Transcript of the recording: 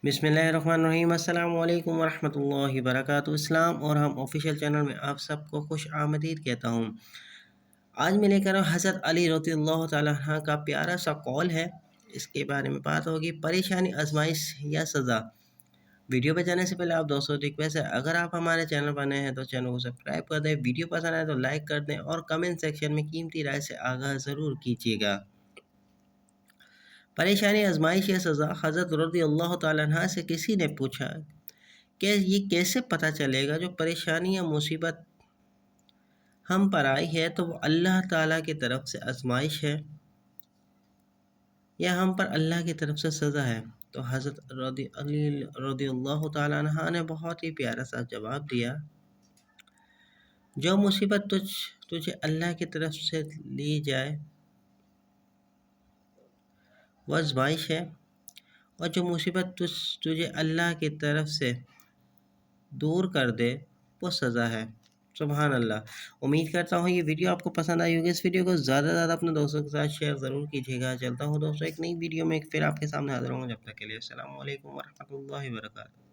बिस्मिल्लाहिर्रहमानिर्रहीम। अस्सलाम वालेकुम वरहमतुल्लाहि वबरकातुहू। इस्लाम और हम ऑफिशियल चैनल में आप सबको खुश आमदीद कहता हूँ। आज मैं लेकर हज़रत अली रज़ियल्लाहु ताला अन्हु का प्यारा सा कॉल है। इसके बारे में बात होगी, परेशानी, आजमाइश या सज़ा। वीडियो पे जाने से पहले आप दोस्तों रिक्वेस्ट है, अगर आप हमारे चैनल पर नए हैं तो चैनल को सब्सक्राइब कर दें, वीडियो पसंद आए तो लाइक कर दें और कमेंट सेक्शन में कीमती राय से आगाह ज़रूर कीजिएगा। परेशानी, आजमाइश या सज़ा। हज़रत रज़ियल्लाहु ताला अन्हा से किसी ने पूछा कि ये कैसे पता चलेगा जो परेशानी या मुसीबत हम पर आई है तो वो अल्लाह ताला की तरफ से आजमाइश है या हम पर अल्लाह की तरफ से सज़ा है। तो हज़रत अली रज़ियल्लाहु ताला अन्हा ने बहुत ही प्यारा सा जवाब दिया, जो मुसीबत तुझे अल्लाह की तरफ से ली जाए वो आजमाइश है, और जो मुसीबत तुझे अल्लाह की तरफ से दूर कर दे वो सज़ा है। सुभान अल्लाह। उम्मीद करता हूँ ये वीडियो आपको पसंद आई होगी। इस वीडियो को ज़्यादा से ज़्यादा अपने दोस्तों के साथ शेयर ज़रूर कीजिएगा। चलता हूँ दोस्तों एक नई वीडियो में फिर आपके सामने हाज़िर होऊंगा। जब तक के लिए अस्सलाम वालेकुम वरहमतुल्लाहि वबरकातुहू।